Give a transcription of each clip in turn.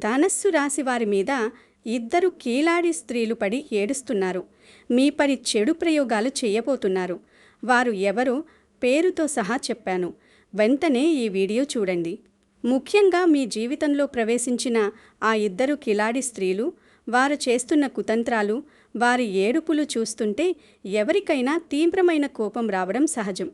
ధనస్సు రాశి వారి మీద ఇద్దరు కీలాడి స్త్రీలు పడి ఏడుస్తున్నారు. మీపై చెడు ప్రయోగాలు చేయబోతున్నారు. వారు ఎవరో పేరుతో సహా చెప్పాను. వెంటనే ఈ వీడియో చూడండి. ముఖ్యంగా మీ జీవితంలో ప్రవేశించిన ఆ ఇద్దరు కిలాడి స్త్రీలు, వారు చేస్తున్న కుతంత్రాలు, వారి ఏడుపులు చూస్తుంటే ఎవరికైనా తీవ్రమైన కోపం రావడం సహజం.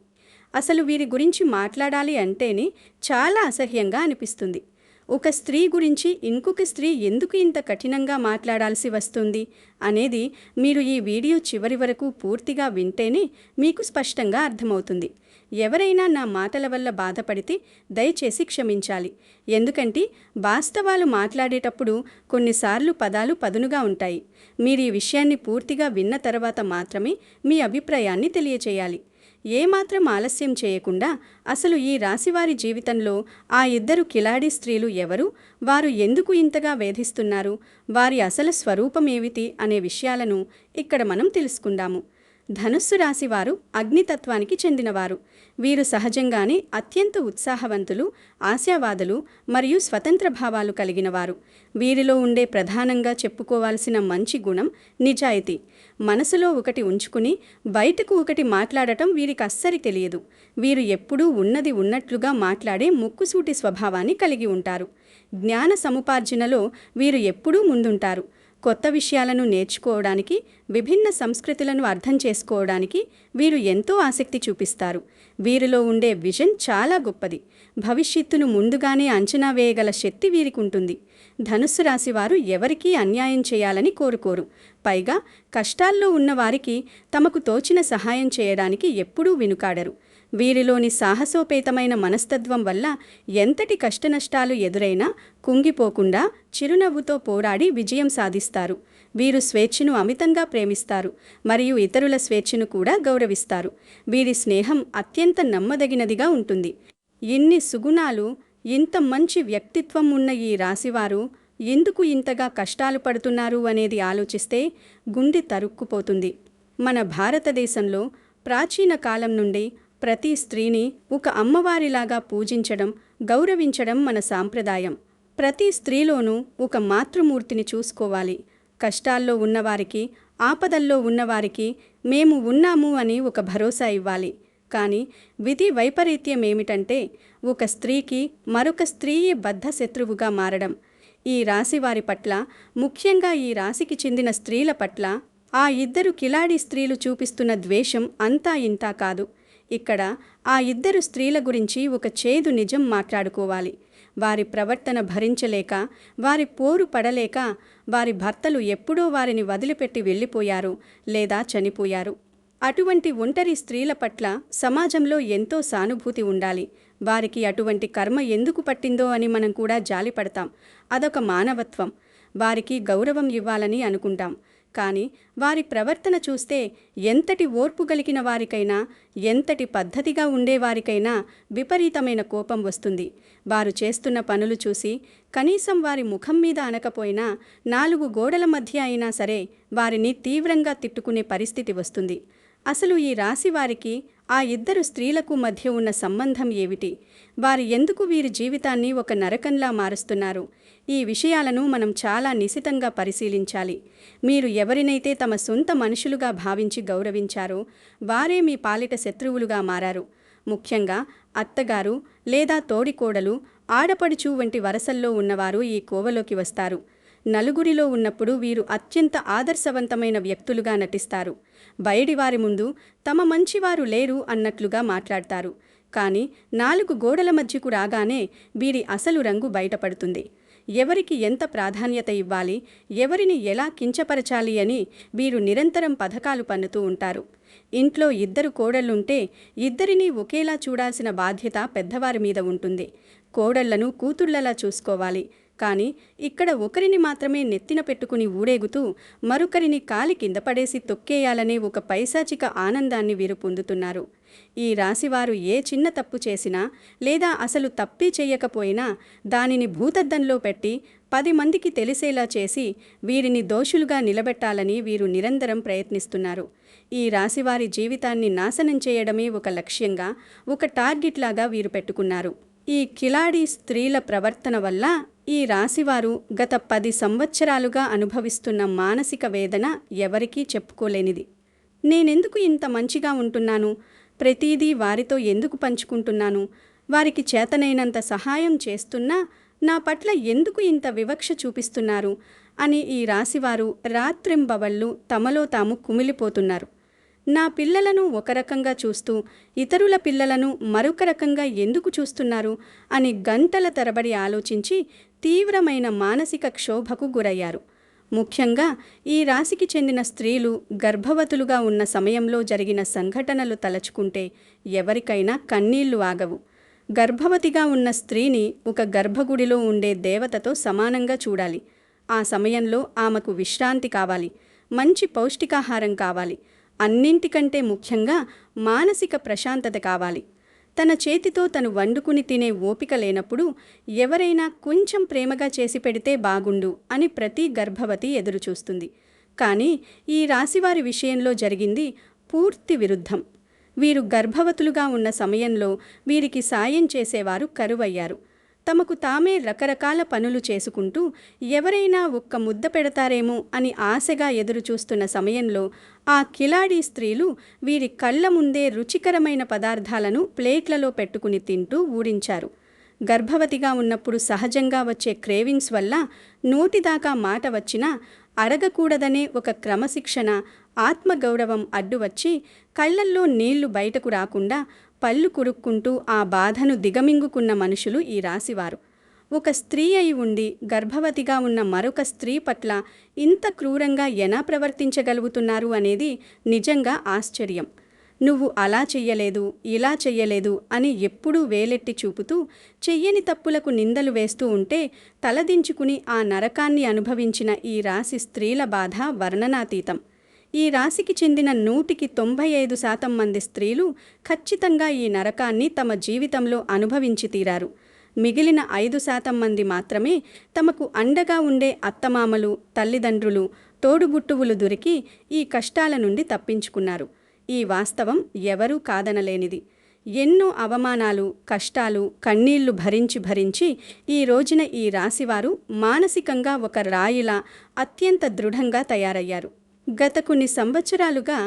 అసలు వీరి గురించి మాట్లాడాలి అంటేనే చాలా అసహ్యంగా అనిపిస్తుంది. ఒక స్త్రీ గురించి ఇంకొక స్త్రీ ఎందుకు ఇంత కఠినంగా మాట్లాడాల్సి వస్తుంది అనేది మీరు ఈ వీడియో చివరి వరకు పూర్తిగా వింటేనే మీకు స్పష్టంగా అర్థమవుతుంది. ఎవరైనా నా మాటల వల్ల బాధపడితే దయచేసి క్షమించాలి. ఎందుకంటే వాస్తవాలు మాట్లాడేటప్పుడు కొన్నిసార్లు పదాలు పదునుగా ఉంటాయి. మీరు ఈ విషయాన్ని పూర్తిగా విన్న తర్వాత మాత్రమే మీ అభిప్రాయాన్ని తెలియచేయాలి. ఏమాత్రం ఆలస్యం చేయకుండా అసలు ఈ రాశివారి జీవితంలో ఆ ఇద్దరు కిలాడి స్త్రీలు ఎవరు, వారు ఎందుకు ఇంతగా వేధిస్తున్నారు, వారి అసలు స్వరూపం ఏమిటి అనే విషయాలను ఇక్కడ మనం తెలుసుకుందాము. ధనుస్సు రాశివారు అగ్నితత్వానికి చెందినవారు. వీరు సహజంగానే అత్యంత ఉత్సాహవంతులు, ఆశావాదులు మరియు స్వతంత్ర భావాలు కలిగినవారు. వీరిలో ఉండే ప్రధానంగా చెప్పుకోవాల్సిన మంచి గుణం నిజాయితీ. మనసులో ఒకటి ఉంచుకుని బయటకు ఒకటి మాట్లాడటం వీరికి అస్సరి తెలియదు. వీరు ఎప్పుడూ ఉన్నది ఉన్నట్లుగా మాట్లాడే ముక్కుసూటి స్వభావాన్ని కలిగి ఉంటారు. జ్ఞాన సముపార్జనలో వీరు ఎప్పుడూ ముందుంటారు. కొత్త విషయాలను నేర్చుకోవడానికి, విభిన్న సంస్కృతులను అర్థం చేసుకోవడానికి వీరు ఎంతో ఆసక్తి చూపిస్తారు. వీరిలో ఉండే విజన్ చాలా గొప్పది. భవిష్యత్తును ముందుగానే అంచనా వేయగల శక్తి వీరికి ఉంటుంది. ధనుస్సు రాశి వారు ఎవరికీ అన్యాయం చేయాలని కోరుకోరు. పైగా కష్టాల్లో ఉన్నవారికి తమకు తోచిన సహాయం చేయడానికి ఎప్పుడూ వెనుకాడరు. వీరిలోని సాహసోపేతమైన మనస్తత్వం వల్ల ఎంతటి కష్టనష్టాలు ఎదురైనా కుంగిపోకుండా చిరునవ్వుతో పోరాడి విజయం సాధిస్తారు. వీరు స్వేచ్ఛను అమితంగా ప్రేమిస్తారు మరియు ఇతరుల స్వేచ్ఛను కూడా గౌరవిస్తారు. వీరి స్నేహం అత్యంత నమ్మదగినదిగా ఉంటుంది. ఇన్ని సుగుణాలు, ఇంత మంచి వ్యక్తిత్వం ఉన్న ఈ రాశివారు ఎందుకు ఇంతగా కష్టాలు పడుతున్నారు అనేది ఆలోచిస్తే గుండె తరుక్కుపోతుంది. మన భారతదేశంలో ప్రాచీన కాలం నుండి ప్రతి స్త్రీని ఒక అమ్మవారిలాగా పూజించడం, గౌరవించడం మన సాంప్రదాయం. ప్రతి స్త్రీలోనూ ఒక మాతృమూర్తిని చూసుకోవాలి. కష్టాల్లో ఉన్నవారికి, ఆపదల్లో ఉన్నవారికి మేము ఉన్నాము అని ఒక భరోసా ఇవ్వాలి. కానీ విధి వైపరీత్యం ఏమిటంటే ఒక స్త్రీకి మరొక స్త్రీయే బద్ధ శత్రువుగా మారడం. ఈ రాశివారి పట్ల, ముఖ్యంగా ఈ రాశికి చెందిన స్త్రీల పట్ల ఆ ఇద్దరు కిలాడి స్త్రీలు చూపిస్తున్న ద్వేషం అంతా ఇంతా కాదు. ఇక్కడ ఆ ఇద్దరు స్త్రీల గురించి ఒక చేదు నిజం మాట్లాడుకోవాలి. వారి ప్రవర్తన భరించలేక, వారి పోరు పడలేక వారి భర్తలు ఎప్పుడో వారిని వదిలిపెట్టి వెళ్ళిపోయారు లేదా చనిపోయారు. అటువంటి ఒంటరి స్త్రీల పట్ల సమాజంలో ఎంతో సానుభూతి ఉండాలి. వారికి అటువంటి కర్మ ఎందుకు పట్టిందో అని మనం కూడా జాలిపడతాం. అదొక మానవత్వం. వారికి గౌరవం ఇవ్వాలని అనుకుంటాం. కానీ వారి ప్రవర్తన చూస్తే ఎంతటి ఓర్పు కలిగిన వారికైనా, ఎంతటి పద్ధతిగా ఉండేవారికైనా విపరీతమైన కోపం వస్తుంది. వారు చేస్తున్న పనులు చూసి కనీసం వారి ముఖం మీద అనకపోయినా 4 గోడల మధ్య అయినా సరే వారిని తీవ్రంగా తిట్టుకునే పరిస్థితి వస్తుంది. అసలు ఈ రాశి వారికి ఆ ఇద్దరు స్త్రీలకు మధ్య ఉన్న సంబంధం ఏమిటి? వారు ఎందుకు వీరి జీవితాన్ని ఒక నరకంలా మారుస్తున్నారు? ఈ విషయాలను మనం చాలా నిశితంగా పరిశీలించాలి. మీరు ఎవరినైతే తమ సొంత మనుషులుగా భావించి గౌరవించారో వారే మీ పాలిట శత్రువులుగా మారారు. ముఖ్యంగా అత్తగారు లేదా తోడికోడలు, ఆడపడుచు వంటి వరసల్లో ఉన్నవారు ఈ కోవలోకి వస్తారు. నలుగురిలో ఉన్నప్పుడు వీరు అత్యంత ఆదర్శవంతమైన వ్యక్తులుగా నటిస్తారు. బయటివారి ముందు తమ మంచివారు లేరు అన్నట్లుగా మాట్లాడతారు. కానీ 4 గోడల మధ్యకు రాగానే వీరి అసలు రంగు బయటపడుతుంది. ఎవరికి ఎంత ప్రాధాన్యత ఇవ్వాలి, ఎవరిని ఎలా కించపరచాలి అని వీరు నిరంతరం పథకాలు పన్నుతూ ఉంటారు. ఇంట్లో 2 కోడళ్లుంటే ఇద్దరినీ ఒకేలా చూడాల్సిన బాధ్యత పెద్దవారి మీద ఉంటుంది. కోడళ్లను కూతుళ్లలా చూసుకోవాలి. కానీ ఇక్కడ ఒకరిని మాత్రమే నెత్తిన పెట్టుకుని ఊరేగుతూ మరొకరిని కాలి కింద పడేసి తొక్కేయాలనే ఒక పైశాచిక ఆనందాన్ని వీరు పొందుతున్నారు. ఈ రాశివారు ఏ చిన్న తప్పు చేసినా లేదా అసలు తప్పే చేయకపోయినా దానిని భూతద్దంలో పెట్టి 10 మందికి తెలిసేలా చేసి వీరిని దోషులుగా నిలబెట్టాలని వీరు నిరంతరం ప్రయత్నిస్తున్నారు. ఈ రాశివారి జీవితాన్ని నాశనం చేయడమే ఒక లక్ష్యంగా, ఒక టార్గెట్లాగా వీరు పెట్టుకున్నారు. ఈ కిలాడి స్త్రీల ప్రవర్తన వల్ల ఈ రాశివారు గత 10 సంవత్సరాలుగా అనుభవిస్తున్న మానసిక వేదన ఎవరికీ చెప్పుకోలేనిది. నేనెందుకు ఇంత మంచిగా ఉంటున్నాను? ప్రతిదీ వారితో ఎందుకు పంచుకుంటున్నాను? వారికి చేతనైనంత సహాయం చేస్తున్నా నా పట్ల ఎందుకు ఇంత వివక్ష చూపిస్తున్నారు అని ఈ రాశివారు రాత్రింబవళ్ళు తమలో తాము కుమిలిపోతున్నారు. నా పిల్లలను ఒక రకంగా చూస్తూ ఇతరుల పిల్లలను మరొక రకంగా ఎందుకు చూస్తున్నారు అని గంటల తరబడి ఆలోచించి తీవ్రమైన మానసిక క్షోభకు గురయ్యారు. ముఖ్యంగా ఈ రాశికి చెందిన స్త్రీలు గర్భవతులుగా ఉన్న సమయంలో జరిగిన సంఘటనలు తలచుకుంటే ఎవరికైనా కన్నీళ్లు ఆగవు. గర్భవతిగా ఉన్న స్త్రీని ఒక గర్భగుడిలో ఉండే దేవతతో సమానంగా చూడాలి. ఆ సమయంలో ఆమెకు విశ్రాంతి కావాలి, మంచి పౌష్టికాహారం కావాలి, అన్నింటికంటే ముఖ్యంగా మానసిక ప్రశాంతత కావాలి. తన చేతితో తను వండుకుని తినే ఓపిక లేనప్పుడు ఎవరైనా కొంచెం ప్రేమగా చేసి పెడితే బాగుండు అని ప్రతి గర్భవతి ఎదురుచూస్తుంది. కానీ ఈ రాశివారి విషయంలో జరిగింది పూర్తి విరుద్ధం. వీరు గర్భవతులుగా ఉన్న సమయంలో వీరికి సాయం చేసేవారు కరువయ్యారు. తమకు తామే రకరకాల పనులు చేసుకుంటూ ఎవరైనా ఒక్క ముద్ద పెడతారేమో అని ఆశగా ఎదురుచూస్తున్న సమయంలో ఆ కిలాడి స్త్రీలు వీరి కళ్ళ ముందే రుచికరమైన పదార్థాలను ప్లేట్లలో పెట్టుకుని తింటూ ఊరించారు. గర్భవతిగా ఉన్నప్పుడు సహజంగా వచ్చే క్రేవింగ్స్ వల్ల నోటిదాకా మాట వచ్చినా అడగకూడదనే ఒక క్రమశిక్షణ, ఆత్మగౌరవం అడ్డువచ్చి కళ్ళల్లో నీళ్లు బయటకు రాకుండా పళ్ళు కురుక్కుంటూ ఆ బాధను దిగమింగుకున్న మనుషులు ఈ రాశివారు. ఒక స్త్రీ అయి ఉండి గర్భవతిగా ఉన్న మరొక స్త్రీ పట్ల ఇంత క్రూరంగా ఎలా ప్రవర్తించగలుగుతున్నారు అనేది నిజంగా ఆశ్చర్యం. నువ్వు అలా చెయ్యలేదు, ఇలా చెయ్యలేదు అని ఎప్పుడూ వేలెట్టి చూపుతూ చెయ్యని తప్పులకు నిందలు వేస్తూ ఉంటే తలదించుకుని ఆ నరకాన్ని అనుభవించిన ఈ రాశి స్త్రీల బాధ వర్ణనాతీతం. ఈ రాశికి చెందిన 100కి 95% మంది స్త్రీలు ఖచ్చితంగా ఈ నరకాన్ని తమ జీవితంలో అనుభవించి తీరారు. మిగిలిన 5% మంది మాత్రమే తమకు అండగా ఉండే అత్తమామలు, తల్లిదండ్రులు, తోడుబుట్టువులు దొరికి ఈ కష్టాల నుండి తప్పించుకున్నారు. ఈ వాస్తవం ఎవరూ కాదనలేనిది. ఎన్నో అవమానాలు, కష్టాలు, కన్నీళ్లు భరించి ఈ రోజున ఈ రాశివారు మానసికంగా ఒక రాయిలా అత్యంత దృఢంగా తయారయ్యారు. గత కొన్ని సంవత్సరాలుగా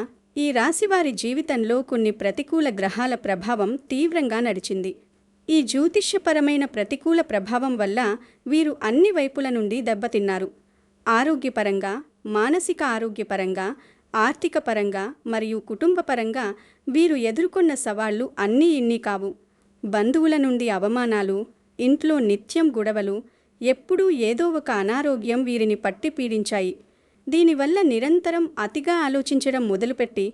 ఈ రాశివారి జీవితంలో కొన్ని ప్రతికూల గ్రహాల ప్రభావం తీవ్రంగా నడిచింది. ఈ జ్యోతిష్యపరమైన ప్రతికూల ప్రభావం వల్ల వీరు అన్ని వైపుల నుండి దెబ్బతిన్నారు. ఆరోగ్యపరంగా, మానసిక ఆరోగ్యపరంగా, ఆర్థిక పరంగా మరియు కుటుంబపరంగా వీరు ఎదుర్కొన్న సవాళ్లు అన్నీ ఇన్ని కావు. బంధువుల నుండి అవమానాలు, ఇంట్లో నిత్యం గొడవలు, ఎప్పుడూ ఏదో ఒక అనారోగ్యం వీరిని పట్టి పీడించాయి. దీనివల్ల నిరంతరం అతిగా ఆలోచించడం మొదలుపెట్టి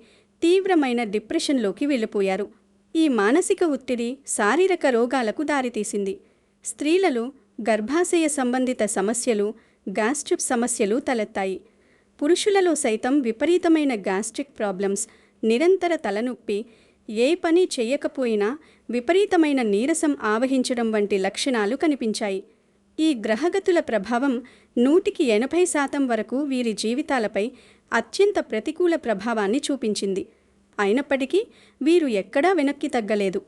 తీవ్రమైన డిప్రెషన్లోకి వెళ్ళిపోయారు. ఈ మానసిక ఒత్తిడి శారీరక రోగాలకు దారితీసింది. స్త్రీలలో గర్భాశయ సంబంధిత సమస్యలు, గ్యాస్ట్రిక్ సమస్యలు తలెత్తాయి. పురుషులలో సైతం విపరీతమైన గ్యాస్ట్రిక్ ప్రాబ్లమ్స్, నిరంతర తలనొప్పి, ఏ పని చేయకపోయినా విపరీతమైన నీరసం ఆవహించడం వంటి లక్షణాలు కనిపించాయి. ఈ గ్రహగతుల ప్రభావం 100కి 80% వరకు వీరి జీవితాలపై అత్యంత ప్రతికూల ప్రభావాన్ని చూపించింది. అయినప్పటికీ వీరు ఎక్కడా వెనక్కి తగ్గలేదు.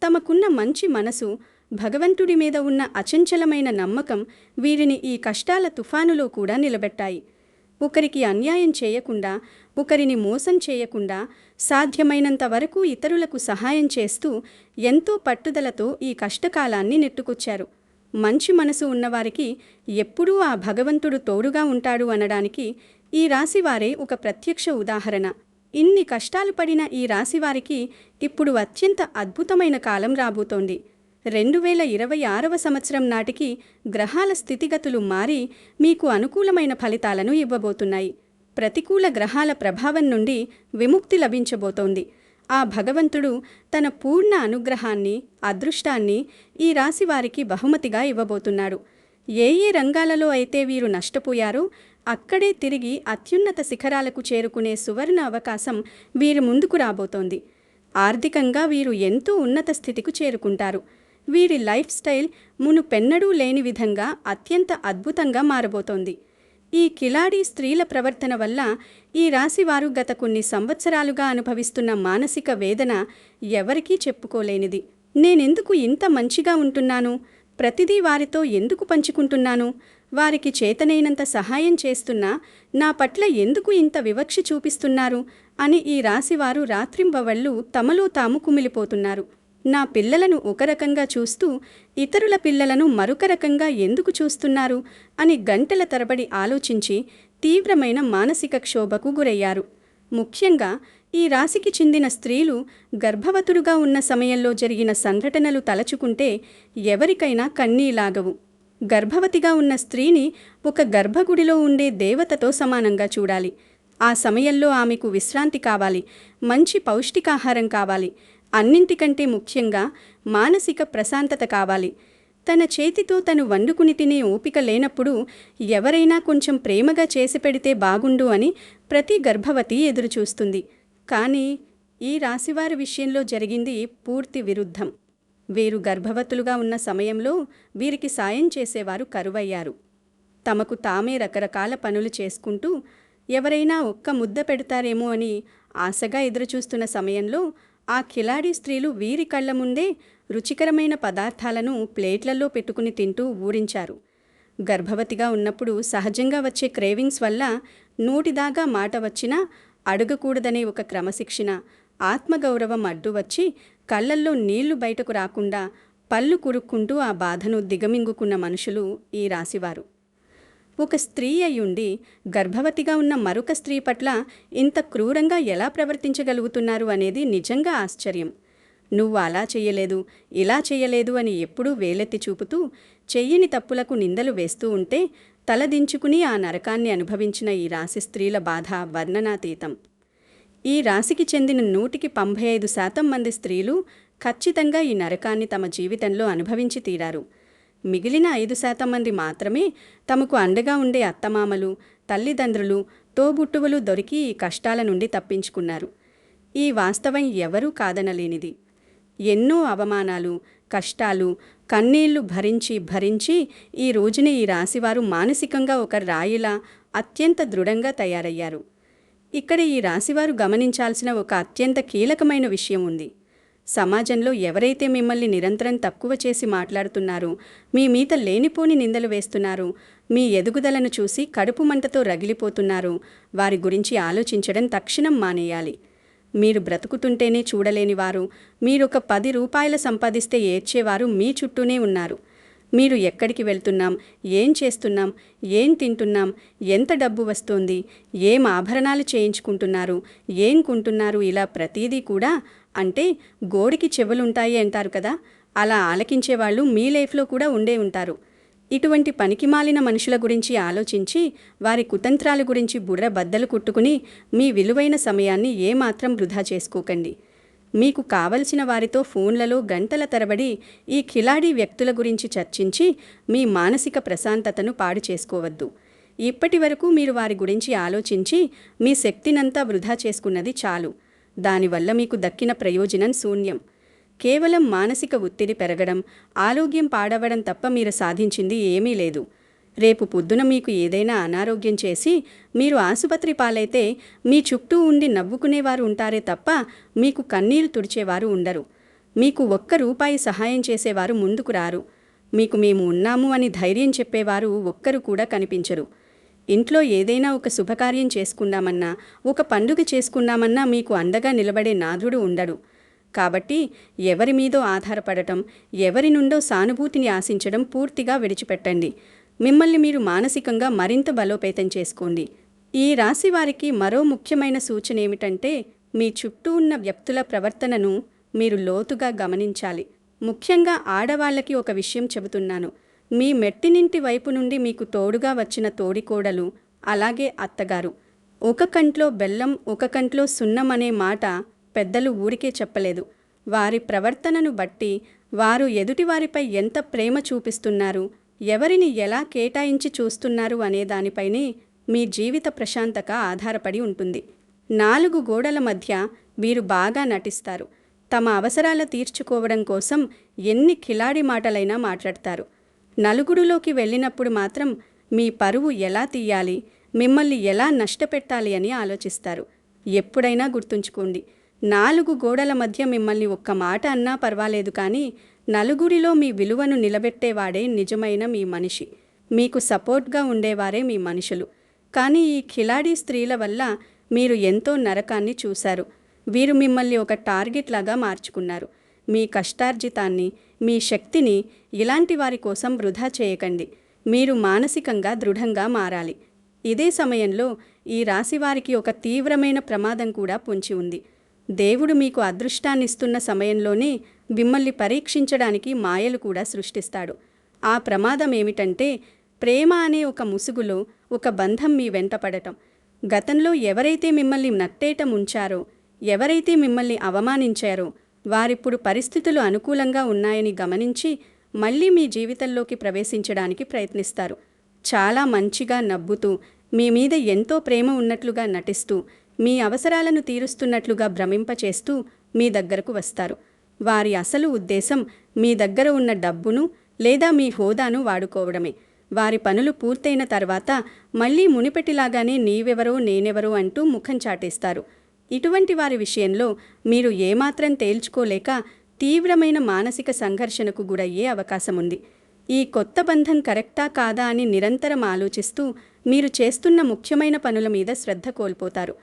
తమకున్న మంచి మనసు, భగవంతుడి మీద ఉన్న అచంచలమైన నమ్మకం వీరిని ఈ కష్టాల తుఫానులో కూడా నిలబెట్టాయి. ఒకరికి అన్యాయం చేయకుండా, ఒకరిని మోసం చేయకుండా, సాధ్యమైనంత వరకు ఇతరులకు సహాయం చేస్తూ ఎంతో పట్టుదలతో ఈ కష్టకాలాన్ని నెట్టుకొచ్చారు. మంచి మనసు ఉన్నవారికి ఎప్పుడూ ఆ భగవంతుడు తోడుగా ఉంటాడు అనడానికి ఈ రాశివారే ఒక ప్రత్యక్ష ఉదాహరణ. ఇన్ని కష్టాలు పడిన ఈ రాశివారికి ఇప్పుడు అత్యంత అద్భుతమైన కాలం రాబోతోంది. 2026వ సంవత్సరం నాటికి గ్రహాల స్థితిగతులు మారి మీకు అనుకూలమైన ఫలితాలను ఇవ్వబోతున్నాయి. ప్రతికూల గ్రహాల ప్రభావం నుండి విముక్తి లభించబోతోంది. ఆ భగవంతుడు తన పూర్ణ అనుగ్రహాన్ని, అదృష్టాన్ని ఈ రాశివారికి బహుమతిగా ఇవ్వబోతున్నాడు. ఏ రంగాలలో అయితే వీరు నష్టపోయారో అక్కడే తిరిగి అత్యున్నత శిఖరాలకు చేరుకునే సువర్ణ అవకాశం వీరి ముందుకు రాబోతోంది. ఆర్థికంగా వీరు ఎంతో ఉన్నత స్థితికి చేరుకుంటారు. వీరి లైఫ్ స్టైల్ మునుపెన్నడూ లేని విధంగా అత్యంత అద్భుతంగా మారబోతోంది. ఈ కిలాడీ స్త్రీల ప్రవర్తన వల్ల ఈ రాశివారు గత కొన్ని సంవత్సరాలుగా అనుభవిస్తున్న మానసిక వేదన ఎవరికీ చెప్పుకోలేనిది. నేనెందుకు ఇంత మంచిగా ఉంటున్నాను? ప్రతిదీ వారితో ఎందుకు పంచుకుంటున్నాను? వారికి చేతనైనంత సహాయం చేస్తున్నా నా పట్ల ఎందుకు ఇంత వివక్ష చూపిస్తున్నారు అని ఈ రాశివారు రాత్రింబవళ్ళు తమలో తాము కుమిలిపోతున్నారు. నా పిల్లలను ఒక రకంగా చూస్తూ ఇతరుల పిల్లలను మరొక రకంగా ఎందుకు చూస్తున్నారు అని గంటల తరబడి ఆలోచించి తీవ్రమైన మానసిక క్షోభకు గురయ్యారు. ముఖ్యంగా ఈ రాశికి చెందిన స్త్రీలు గర్భవతులుగా ఉన్న సమయంలో జరిగిన సంఘటనలు తలచుకుంటే ఎవరికైనా కన్నీలాగవు. గర్భవతిగా ఉన్న స్త్రీని ఒక గర్భగుడిలో ఉండే దేవతతో సమానంగా చూడాలి. ఆ సమయంలో ఆమెకు విశ్రాంతి కావాలి, మంచి పౌష్టికాహారం కావాలి, అన్నింటికంటే ముఖ్యంగా మానసిక ప్రశాంతత కావాలి. తన చేతితో తను వండుకుని తినే ఓపిక లేనప్పుడు ఎవరైనా కొంచెం ప్రేమగా చేసి పెడితే బాగుండు అని ప్రతి గర్భవతి ఎదురుచూస్తుంది. కానీ ఈ రాశివారి విషయంలో జరిగింది పూర్తి విరుద్ధం. వీరు గర్భవతులుగా ఉన్న సమయంలో వీరికి సాయం చేసేవారు కరువయ్యారు. తమకు తామే రకరకాల పనులు చేసుకుంటూ ఎవరైనా ఒక్క ముద్ద పెడతారేమో అని ఆశగా ఎదురుచూస్తున్న సమయంలో ఆ కిలాడీ స్త్రీలు వీరి కళ్ల ముందే రుచికరమైన పదార్థాలను ప్లేట్లలో పెట్టుకుని తింటూ ఊరించారు. గర్భవతిగా ఉన్నప్పుడు సహజంగా వచ్చే క్రేవింగ్స్ వల్ల నోటిదాకా మాట వచ్చినా అడగకూడదనే ఒక క్రమశిక్షణ, ఆత్మగౌరవం అడ్డు వచ్చి కళ్ళల్లో నీళ్లు బయటకు రాకుండా పళ్ళు కురుక్కుంటూ ఆ బాధను దిగమింగుకున్న మనుషులు ఈ రాశివారు. ఒక స్త్రీ అయ్యుండి గర్భవతిగా ఉన్న మరొక స్త్రీ పట్ల ఇంత క్రూరంగా ఎలా ప్రవర్తించగలుగుతున్నారు అనేది నిజంగా ఆశ్చర్యం. నువ్వు అలా చెయ్యలేదు, ఇలా చెయ్యలేదు అని ఎప్పుడూ వేలెత్తి చూపుతూ చెయ్యని తప్పులకు నిందలు వేస్తూ ఉంటే తలదించుకుని ఆ నరకాన్ని అనుభవించిన ఈ రాశి స్త్రీల బాధ వర్ణనాతీతం. ఈ రాశికి చెందిన 195% మంది స్త్రీలు ఖచ్చితంగా ఈ నరకాన్ని తమ జీవితంలో అనుభవించి తీరారు. మిగిలిన 5% మంది మాత్రమే తమకు అండగా ఉండే అత్తమామలు, తల్లిదండ్రులు, తోబుట్టువులు దొరికి ఈ కష్టాల నుండి తప్పించుకున్నారు. ఈ వాస్తవం ఎవరూ కాదనలేనిది. ఎన్నో అవమానాలు, కష్టాలు, కన్నీళ్లు భరించి ఈ రోజున ఈ రాశివారు మానసికంగా ఒక రాయిలా అత్యంత దృఢంగా తయారయ్యారు. ఇక్కడ ఈ రాశివారు గమనించాల్సిన ఒక అత్యంత కీలకమైన విషయం ఉంది. సమాజంలో ఎవరైతే మిమ్మల్ని నిరంతరం తక్కువ చేసి మాట్లాడుతున్నారో, మీ మీద లేనిపోని నిందలు వేస్తున్నారో, మీ ఎదుగుదలను చూసి కడుపు మంటతో రగిలిపోతున్నారో వారి గురించి ఆలోచించడం తక్షణం మానేయాలి. మీరు బ్రతుకుతుంటేనే చూడలేనివారు, మీరొక 10 రూపాయలు సంపాదిస్తే ఏడ్చేవారు మీ చుట్టూనే ఉన్నారు. మీరు ఎక్కడికి వెళ్తున్నాం, ఏం చేస్తున్నాం, ఏం తింటున్నాం, ఎంత డబ్బు వస్తోంది, ఏం ఆభరణాలు చేయించుకుంటున్నారు, ఏం కొంటున్నారు, ఇలా ప్రతీదీ కూడా అంటే గోడికి చెవులుంటాయి అంటారు కదా, అలా ఆలకించేవాళ్ళు మీ లైఫ్లో కూడా ఉండే ఉంటారు. ఇటువంటి పనికిమాలిన మనుషుల గురించి ఆలోచించి వారి కుతంత్రాల గురించి బుర్ర బద్దలు కుట్టుకుని మీ విలువైన సమయాన్ని ఏమాత్రం వృధా చేసుకోకండి. మీకు కావలసిన వారితో ఫోన్లలో గంటల తరబడి ఈ కిలాడీ వ్యక్తుల గురించి చర్చించి మీ మానసిక ప్రశాంతతను పాడు చేసుకోవద్దు. ఇప్పటి వరకు మీరు వారి గురించి ఆలోచించి మీ శక్తినంతా వృధా చేసుకున్నది చాలు. దానివల్ల మీకు దక్కిన ప్రయోజనం శూన్యం. కేవలం మానసిక ఒత్తిడి పెరగడం, ఆరోగ్యం పాడవడం తప్ప మీరు సాధించింది ఏమీ లేదు. రేపు పొద్దున మీకు ఏదైనా అనారోగ్యం చేసి మీరు ఆసుపత్రి పాలైతే మీ చుట్టూ ఉండి నవ్వుకునేవారు ఉంటారే తప్ప మీకు కన్నీరు తుడిచేవారు ఉండరు. మీకు ₹1 సహాయం చేసేవారు ముందుకు రారు. మీకు మేము ఉన్నాము అని ధైర్యం చెప్పేవారు ఒక్కరు కూడా కనిపించరు. ఇంట్లో ఏదైనా ఒక శుభకార్యం చేసుకున్నామన్నా, ఒక పండుగ చేసుకున్నామన్నా మీకు అండగా నిలబడే నాథుడు ఉండడు. కాబట్టి ఎవరి మీదో ఆధారపడటం, ఎవరి నుండో సానుభూతిని ఆశించడం పూర్తిగా విడిచిపెట్టండి. మిమ్మల్ని మీరు మానసికంగా మరింత బలోపేతం చేసుకోండి. ఈ రాశి వారికి మరో ముఖ్యమైన సూచన ఏమిటంటే, మీ చుట్టూ ఉన్న వ్యక్తుల ప్రవర్తనను మీరు లోతుగా గమనించాలి. ముఖ్యంగా ఆడవాళ్ళకి ఒక విషయం చెబుతున్నాను. మీ మెట్టినింటి వైపు నుండి మీకు తోడుగా వచ్చిన తోడికోడలు, అలాగే అత్తగారు, ఒక కంట్లో బెల్లం ఒక కంట్లో సున్నం అనే మాట పెద్దలు ఊరికే చెప్పలేదు. వారి ప్రవర్తనను బట్టి వారు ఎదుటివారిపై ఎంత ప్రేమ చూపిస్తున్నారు, ఎవరిని ఎలా కేటాయించి చూస్తున్నారు అనే దానిపైనే మీ జీవిత ప్రశాంతత ఆధారపడి ఉంటుంది. 4 గోడల మధ్య వీరు బాగా నటిస్తారు, తమ అవసరాలు తీర్చుకోవడం కోసం ఎన్ని కిలాడి మాటలైనా మాట్లాడతారు. నలుగురిలోకి వెళ్ళినప్పుడు మాత్రం మీ పరువు ఎలా తీయాలి, మిమ్మల్ని ఎలా నష్టపెట్టాలి అని ఆలోచిస్తారు. ఎప్పుడైనా గుర్తుంచుకోండి, 4 గోడల మధ్య మిమ్మల్ని ఒక్క మాట అన్నా పర్వాలేదు, కానీ నలుగురిలో మీ విలువను నిలబెట్టేవాడే నిజమైన మీ మనిషి. మీకు సపోర్ట్గా ఉండేవారే మీ మనుషులు. కానీ ఈ కిలాడి స్త్రీల వల్ల మీరు ఎంతో నరకాన్ని చూశారు. వీరు మిమ్మల్ని ఒక టార్గెట్ లాగా మార్చుకున్నారు. మీ కష్టార్జితాన్ని, మీ శక్తిని ఇలాంటి వారి కోసం వృధా చేయకండి. మీరు మానసికంగా దృఢంగా మారాలి. ఇదే సమయంలో ఈ రాశివారికి ఒక తీవ్రమైన ప్రమాదం కూడా పొంచి ఉంది. దేవుడు మీకు అదృష్టాన్నిస్తున్న సమయంలోనే మిమ్మల్ని పరీక్షించడానికి మాయలు కూడా సృష్టిస్తాడు. ఆ ప్రమాదం ఏమిటంటే, ప్రేమ అనే ఒక ముసుగులో ఒక బంధం మీ వెంట పడటం. గతంలో ఎవరైతే మిమ్మల్ని నట్టేట ముంచారో, ఎవరైతే మిమ్మల్ని అవమానించారో, వారిప్పుడు పరిస్థితులు అనుకూలంగా ఉన్నాయని గమనించి మళ్ళీ మీ జీవితంలోకి ప్రవేశించడానికి ప్రయత్నిస్తారు. చాలా మంచిగా నవ్వుతూ, మీ మీద ఎంతో ప్రేమ ఉన్నట్లుగా నటిస్తూ, మీ అవసరాలను తీరుస్తున్నట్లుగా భ్రమింపచేస్తూ మీ దగ్గరకు వస్తారు. వారి అసలు ఉద్దేశం మీ దగ్గర ఉన్న డబ్బును లేదా మీ హోదాను వాడుకోవడమే. వారి పనులు పూర్తయిన తర్వాత మళ్ళీ మునిపెట్టిలాగానే నీవెవరో నేనెవరో అంటూ ముఖం చాటేస్తారు. ఇటువంటి వారి విషయంలో మీరు ఏమాత్రం తేల్చుకోలేక తీవ్రమైన మానసిక సంఘర్షణకు గురయ్యే అవకాశముంది. ఈ కొత్త బంధం కరెక్టా కాదా అని నిరంతరం ఆలోచిస్తూ మీరు చేస్తున్న ముఖ్యమైన పనుల మీద శ్రద్ధ కోల్పోతారు.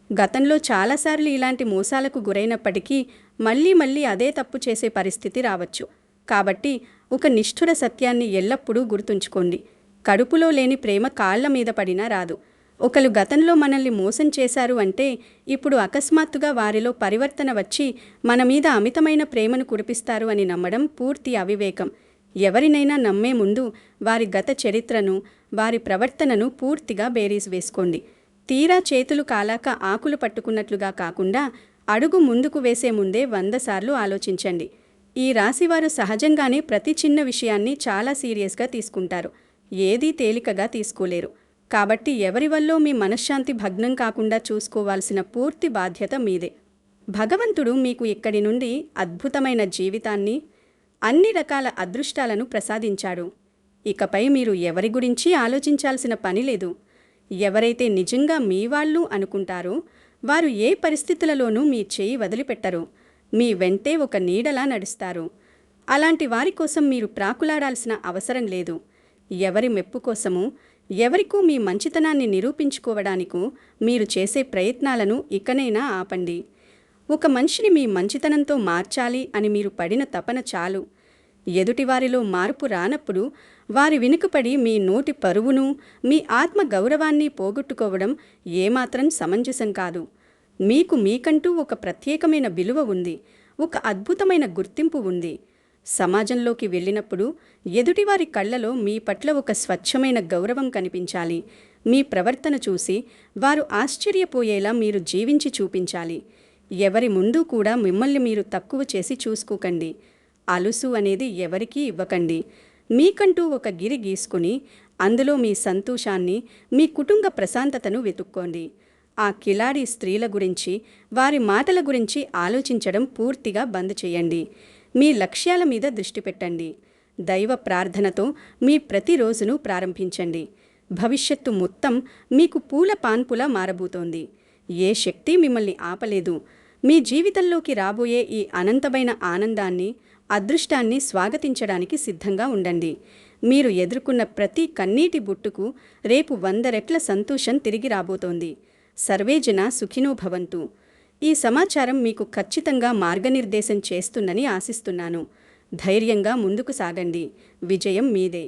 గతంలో చాలాసార్లు ఇలాంటి మోసాలకు గురైనప్పటికీ మళ్ళీ అదే తప్పు చేసే పరిస్థితి రావచ్చు. కాబట్టి ఒక నిష్ఠుర సత్యాన్ని ఎల్లప్పుడూ గుర్తుంచుకోండి. కడుపులో లేని ప్రేమ కాళ్ల మీద పడినా రాదు. ఒకరు గతంలో మనల్ని మోసం చేశారు అంటే ఇప్పుడు అకస్మాత్తుగా వారిలో పరివర్తన వచ్చి మన మీద అమితమైన ప్రేమను కురిపిస్తారు అని నమ్మడం పూర్తి అవివేకం. ఎవరినైనా నమ్మే ముందు వారి గత చరిత్రను, వారి ప్రవర్తనను పూర్తిగా బేరీజ్ వేసుకోండి. తీరా చేతులు కాలాక ఆకులు పట్టుకున్నట్లుగా కాకుండా అడుగు ముందుకు వేసే ముందే 100 సార్లు ఆలోచించండి. ఈ రాశివారు సహజంగానే ప్రతి చిన్న విషయాన్ని చాలా సీరియస్గా తీసుకుంటారు. ఏదీ తేలికగా తీసుకోలేరు. కాబట్టి ఎవరి వల్లో మీ మనశ్శాంతి భగ్నం కాకుండా చూసుకోవాల్సిన పూర్తి బాధ్యత మీదే. భగవంతుడు మీకు ఇక్కడి నుండి అద్భుతమైన జీవితాన్ని, అన్ని రకాల అదృష్టాలను ప్రసాదించాడు. ఇకపై మీరు ఎవరి గురించి ఆలోచించాల్సిన పని లేదు. ఎవరైతే నిజంగా మీ వాళ్ళు అనుకుంటారో వారు ఏ పరిస్థితులలోనూ మీ చేయి వదిలిపెట్టరు. మీ వెంటే ఒక నీడలా నడుస్తారు. అలాంటి వారి కోసం మీరు ప్రాకులాడాల్సిన అవసరం లేదు. ఎవరి మెప్పు కోసమో, ఎవరికూ మీ మంచితనాన్ని నిరూపించుకోవడానికో మీరు చేసే ప్రయత్నాలను ఇకనైనా ఆపండి. ఒక మనిషిని మీ మంచితనంతో మార్చాలి అని మీరు పడిన తపన చాలు. ఎదుటివారిలో మార్పు రానప్పుడు వారి వెనుకపడి మీ నోటి పరువును, మీ ఆత్మ గౌరవాన్ని పోగొట్టుకోవడం ఏమాత్రం సమంజసం కాదు. మీకు మీకంటూ ఒక ప్రత్యేకమైన విలువ ఉంది. ఒక అద్భుతమైన గుర్తింపు ఉంది. సమాజంలోకి వెళ్ళినప్పుడు ఎదుటివారి కళ్ళలో మీ పట్ల ఒక స్వచ్ఛమైన గౌరవం కనిపించాలి. మీ ప్రవర్తన చూసి వారు ఆశ్చర్యపోయేలా మీరు జీవించి చూపించాలి. ఎవరి ముందు కూడా మిమ్మల్ని మీరు తక్కువ చేసి చూసుకోకండి. అలుసు అనేది ఎవరికీ ఇవ్వకండి. మీకంటూ ఒక గిరి గీసుకుని అందులో మీ సంతోషాన్ని, మీ కుటుంబ ప్రశాంతతను వెతుక్కోండి. ఆ కిలాడి స్త్రీల గురించి, వారి మాటల గురించి ఆలోచించడం పూర్తిగా బంద్ చేయండి. మీ లక్ష్యాల మీద దృష్టి పెట్టండి. దైవ ప్రార్థనతో మీ ప్రతిరోజును ప్రారంభించండి. భవిష్యత్తు మొత్తం మీకు పూల పాన్పులా మారబోతోంది. ఏ శక్తి మిమ్మల్ని ఆపలేదు. మీ జీవితంలోకి రాబోయే ఈ అనంతమైన ఆనందాన్ని, అదృష్టాన్ని స్వాగతించడానికి సిద్ధంగా ఉండండి. మీరు ఎదుర్కొన్న ప్రతి కన్నీటి బుట్టుకు రేపు 100 రెట్ల సంతోషం తిరిగి రాబోతోంది. సర్వేజన సుఖినో భవంతు. ఈ సమాచారం మీకు ఖచ్చితంగా మార్గనిర్దేశం చేస్తుందని ఆశిస్తున్నాను. ధైర్యంగా ముందుకు సాగండి. విజయం మీదే.